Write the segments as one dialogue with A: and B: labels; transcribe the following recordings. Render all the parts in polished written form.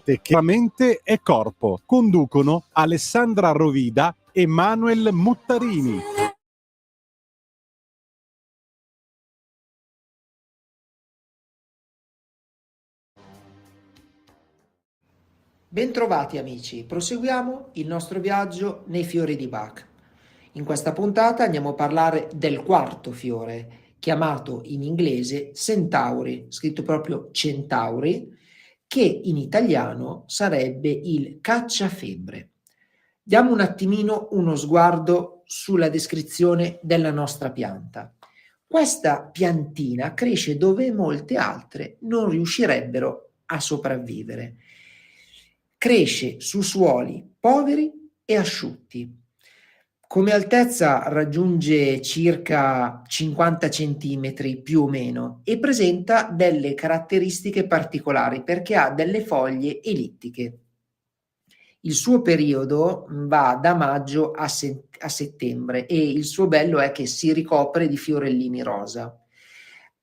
A: che mente e corpo. Conducono Alessandra Rovida e Manuel Muttarini.
B: Bentrovati amici, proseguiamo il nostro viaggio nei fiori di Bach. In questa puntata andiamo a parlare del quarto fiore, chiamato in inglese Centauri, scritto proprio Centauri, che in italiano sarebbe il cacciafebbre. Diamo un attimino uno sguardo sulla descrizione della nostra pianta. Questa piantina cresce dove molte altre non riuscirebbero a sopravvivere. Cresce su suoli poveri e asciutti. Come altezza raggiunge circa 50 centimetri più o meno e presenta delle caratteristiche particolari perché ha delle foglie ellittiche. Il suo periodo va da maggio a settembre e il suo bello è che si ricopre di fiorellini rosa,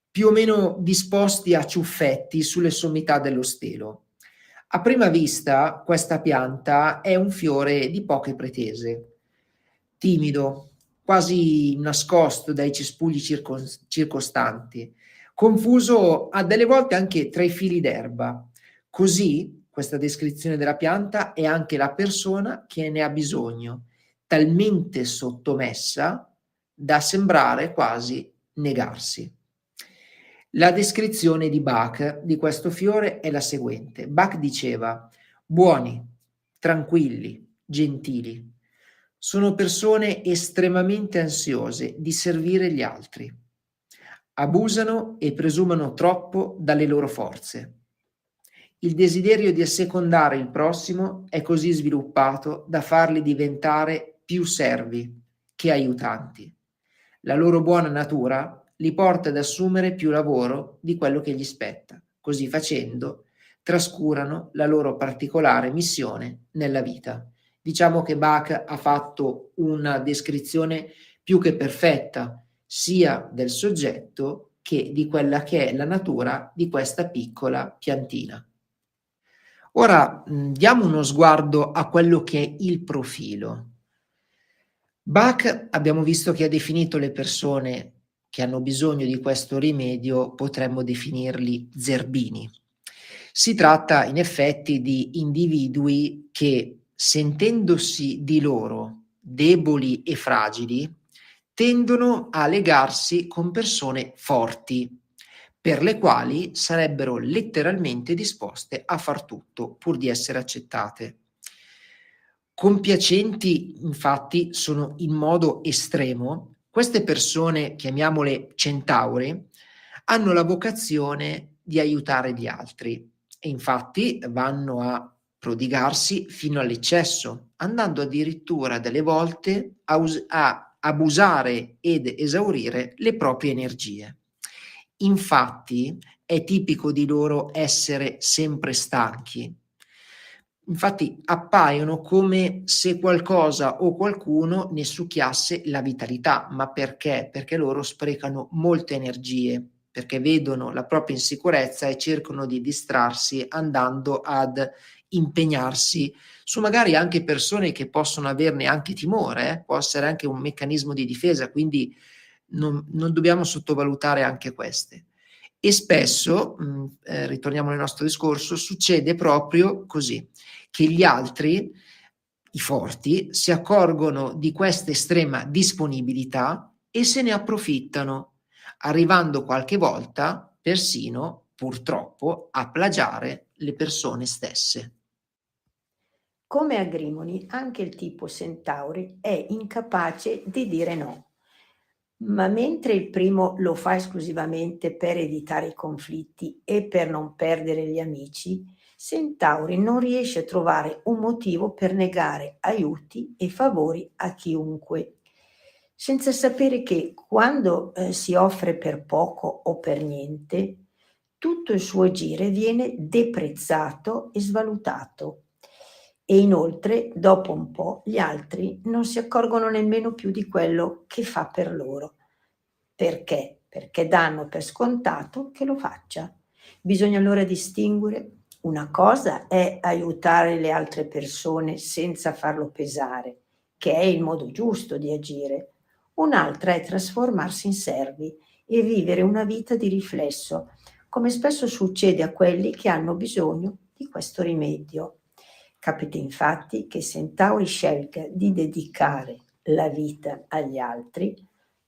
B: più o meno disposti a ciuffetti sulle sommità dello stelo. A prima vista questa pianta è un fiore di poche pretese, timido, quasi nascosto dai cespugli circostanti, confuso a delle volte anche tra i fili d'erba. Così questa descrizione della pianta è anche la persona che ne ha bisogno, talmente sottomessa da sembrare quasi negarsi. La descrizione di Bach di questo fiore è la seguente. Bach diceva: buoni, tranquilli, gentili. Sono persone estremamente ansiose di servire gli altri. Abusano e presumano troppo dalle loro forze. Il desiderio di assecondare il prossimo è così sviluppato da farli diventare più servi che aiutanti. La loro buona natura li porta ad assumere più lavoro di quello che gli spetta. Così facendo, trascurano la loro particolare missione nella vita. Diciamo che Bach ha fatto una descrizione più che perfetta, sia del soggetto che di quella che è la natura di questa piccola piantina. Ora diamo uno sguardo a quello che è il profilo. Bach abbiamo visto che ha definito le persone che hanno bisogno di questo rimedio, potremmo definirli zerbini. Si tratta in effetti di individui che, sentendosi di loro deboli e fragili, tendono a legarsi con persone forti, per le quali sarebbero letteralmente disposte a far tutto pur di essere accettate. Compiacenti, infatti, sono in modo estremo. Queste persone, chiamiamole centauri, hanno la vocazione di aiutare gli altri e infatti vanno a prodigarsi fino all'eccesso, andando addirittura delle volte a abusare ed esaurire le proprie energie. Infatti è tipico di loro essere sempre stanchi. Infatti appaiono come se qualcosa o qualcuno ne succhiasse la vitalità, ma perché? Perché loro sprecano molte energie, perché vedono la propria insicurezza e cercano di distrarsi andando ad impegnarsi su magari anche persone che possono averne anche timore, può essere anche un meccanismo di difesa, quindi non dobbiamo sottovalutare anche queste. E spesso, ritorniamo nel nostro discorso, succede proprio così, che gli altri, i forti, si accorgono di questa estrema disponibilità e se ne approfittano, arrivando qualche volta persino, purtroppo, a plagiare le persone stesse.
C: Come Agrimoni, anche il tipo Centauri è incapace di dire no. Ma mentre il primo lo fa esclusivamente per evitare i conflitti e per non perdere gli amici, Centauri non riesce a trovare un motivo per negare aiuti e favori a chiunque, senza sapere che quando si offre per poco o per niente, tutto il suo agire viene deprezzato e svalutato. E inoltre, dopo un po', gli altri non si accorgono nemmeno più di quello che fa per loro. Perché? Perché danno per scontato che lo faccia. Bisogna allora distinguere Una cosa è aiutare le altre persone senza farlo pesare, che è il modo giusto di agire. Un'altra è trasformarsi in servi e vivere una vita di riflesso, come spesso succede a quelli che hanno bisogno di questo rimedio. Capita infatti che Centauri scelga di dedicare la vita agli altri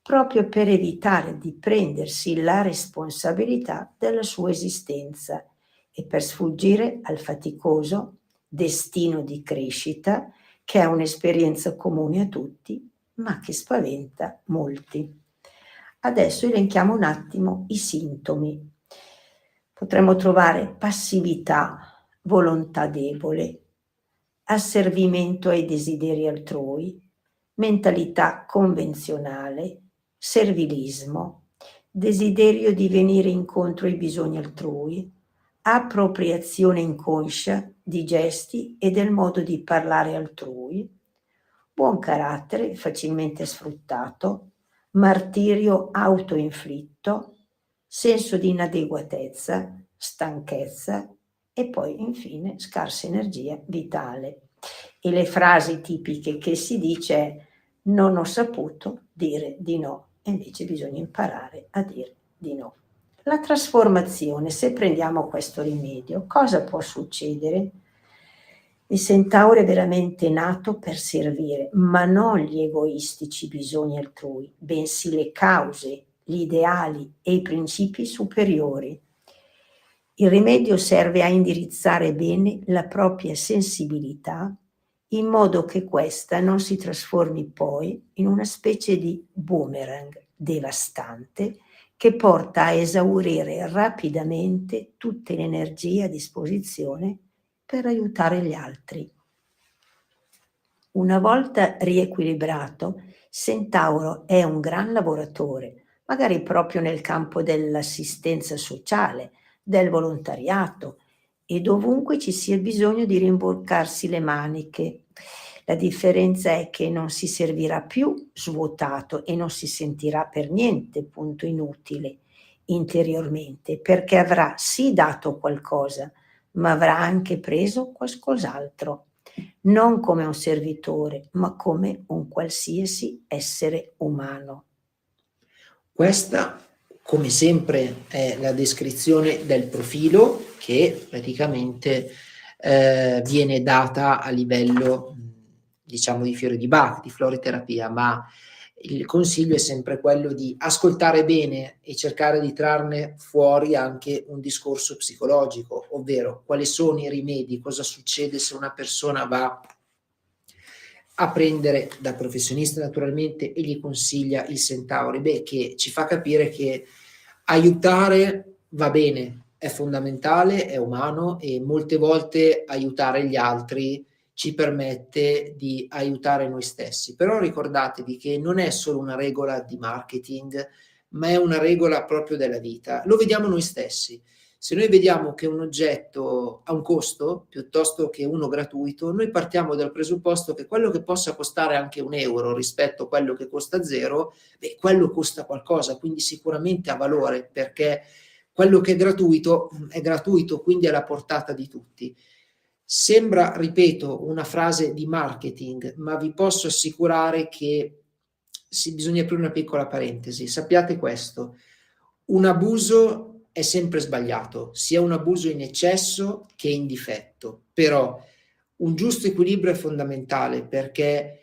C: proprio per evitare di prendersi la responsabilità della sua esistenza e per sfuggire al faticoso destino di crescita che è un'esperienza comune a tutti, ma che spaventa molti. Adesso elenchiamo un attimo i sintomi. Potremmo trovare passività, volontà debole, asservimento ai desideri altrui, mentalità convenzionale, servilismo, desiderio di venire incontro ai bisogni altrui, appropriazione inconscia di gesti e del modo di parlare altrui, buon carattere facilmente sfruttato, martirio autoinflitto, senso di inadeguatezza, stanchezza e poi infine scarsa energia vitale. E le frasi tipiche che si dice è non ho saputo dire di no, e invece bisogna imparare a dire di no. La trasformazione, se prendiamo questo rimedio, cosa può succedere? Il Centauro è veramente nato per servire, ma non gli egoistici bisogni altrui, bensì le cause, gli ideali e i principi superiori. Il rimedio serve a indirizzare bene la propria sensibilità in modo che questa non si trasformi poi in una specie di boomerang devastante che porta a esaurire rapidamente tutte le energie a disposizione per aiutare gli altri. Una volta riequilibrato, Centauro è un gran lavoratore, magari proprio nel campo dell'assistenza sociale, del volontariato e dovunque ci sia bisogno di rimboccarsi le maniche. La differenza è che non si servirà più svuotato e non si sentirà per niente punto inutile interiormente, perché avrà sì dato qualcosa, ma avrà anche preso qualcos'altro, non come un servitore, ma come un qualsiasi essere umano.
B: Questa, come sempre, è la descrizione del profilo che praticamente viene data a livello, diciamo, di fiore di Bach, di floriterapia, ma il consiglio è sempre quello di ascoltare bene e cercare di trarne fuori anche un discorso psicologico, ovvero quali sono i rimedi, cosa succede se una persona va a prendere da professionista naturalmente e gli consiglia il Centauri, che ci fa capire che aiutare va bene, è fondamentale, è umano e molte volte aiutare gli altri ci permette di aiutare noi stessi. Però ricordatevi che non è solo una regola di marketing, ma è una regola proprio della vita. Lo vediamo noi stessi. Se noi vediamo che un oggetto ha un costo piuttosto che uno gratuito, noi partiamo dal presupposto che quello che possa costare anche €1 rispetto a quello che costa 0, quello costa qualcosa, quindi sicuramente ha valore, perché quello che è gratuito, quindi è alla portata di tutti. Sembra, ripeto, una frase di marketing, ma vi posso assicurare che bisogna aprire una piccola parentesi. Sappiate questo: un abuso è sempre sbagliato, sia un abuso in eccesso che in difetto, però un giusto equilibrio è fondamentale, perché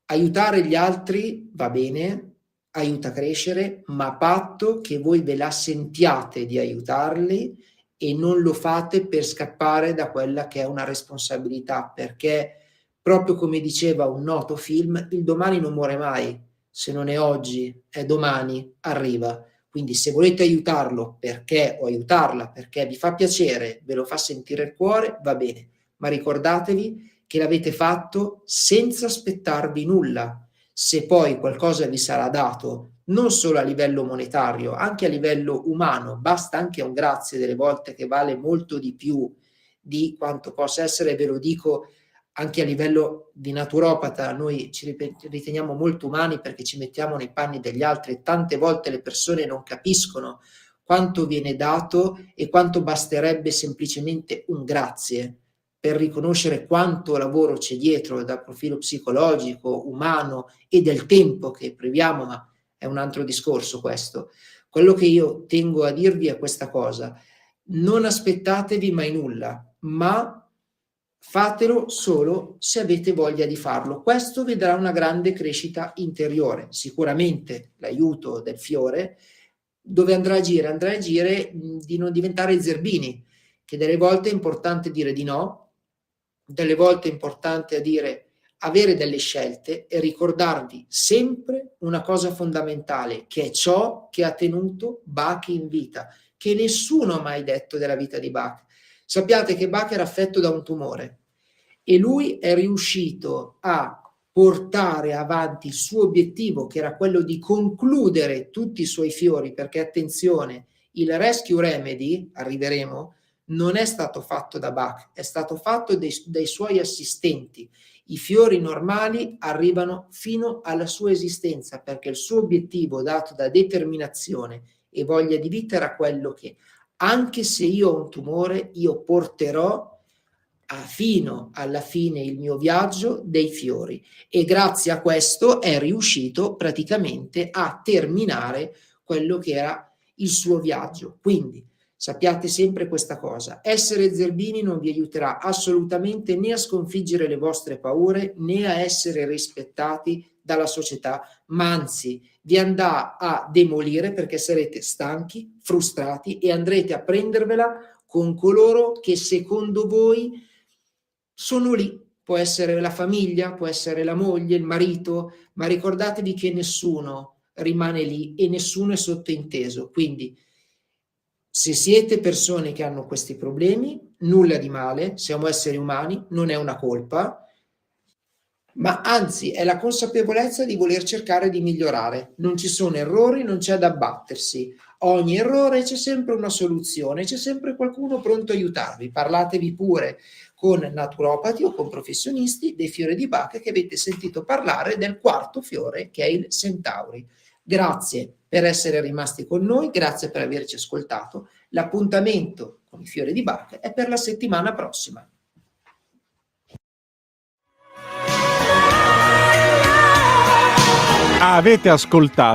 B: aiutare gli altri va bene, aiuta a crescere, ma a patto che voi ve la sentiate di aiutarli e non lo fate per scappare da quella che è una responsabilità, perché proprio come diceva un noto film, il domani non muore mai, se non è oggi, è domani, arriva. Quindi se volete aiutarlo perché o aiutarla perché vi fa piacere, ve lo fa sentire il cuore, va bene, ma ricordatevi che l'avete fatto senza aspettarvi nulla. Se poi qualcosa vi sarà dato, non solo a livello monetario, anche a livello umano, basta anche un grazie delle volte, che vale molto di più di quanto possa essere, ve lo dico anche a livello di naturopata. Noi ci riteniamo molto umani perché ci mettiamo nei panni degli altri e tante volte le persone non capiscono quanto viene dato e quanto basterebbe semplicemente un grazie per riconoscere quanto lavoro c'è dietro dal profilo psicologico, umano e del tempo che priviamo, ma è un altro discorso questo. Quello che io tengo a dirvi è questa cosa: non aspettatevi mai nulla, ma fatelo solo se avete voglia di farlo. Questo vi darà una grande crescita interiore. Sicuramente l'aiuto del fiore, dove andrà a agire? Andrà a agire di non diventare zerbini, che delle volte è importante dire di no, delle volte è importante avere delle scelte e ricordarvi sempre una cosa fondamentale, che è ciò che ha tenuto Bach in vita, che nessuno ha mai detto della vita di Bach. Sappiate che Bach era affetto da un tumore e lui è riuscito a portare avanti il suo obiettivo, che era quello di concludere tutti i suoi fiori, perché attenzione, il Rescue Remedy, arriveremo, non è stato fatto da Bach, è stato fatto dai suoi assistenti. I fiori normali arrivano fino alla sua esistenza, perché il suo obiettivo, dato da determinazione e voglia di vita, era quello che, anche se io ho un tumore, io porterò fino alla fine il mio viaggio dei fiori, e grazie a questo è riuscito praticamente a terminare quello che era il suo viaggio. Quindi sappiate sempre questa cosa: essere zerbini non vi aiuterà assolutamente né a sconfiggere le vostre paure né a essere rispettati dalla società, ma anzi vi andrà a demolire, perché sarete stanchi, frustrati e andrete a prendervela con coloro che secondo voi sono lì. Può essere la famiglia, può essere la moglie, il marito, ma ricordatevi che nessuno rimane lì e nessuno è sottointeso. Quindi se siete persone che hanno questi problemi, nulla di male, siamo esseri umani, non è una colpa, ma anzi è la consapevolezza di voler cercare di migliorare. Non ci sono errori, non c'è da abbattersi. Ogni errore c'è sempre una soluzione, c'è sempre qualcuno pronto a aiutarvi. Parlatevi pure con naturopati o con professionisti dei fiori di Bach, che avete sentito parlare del quarto fiore, che è il Centauri. Grazie per essere rimasti con noi, grazie per averci ascoltato. L'appuntamento con i fiori di Bach è per la settimana prossima.
A: Avete ascoltato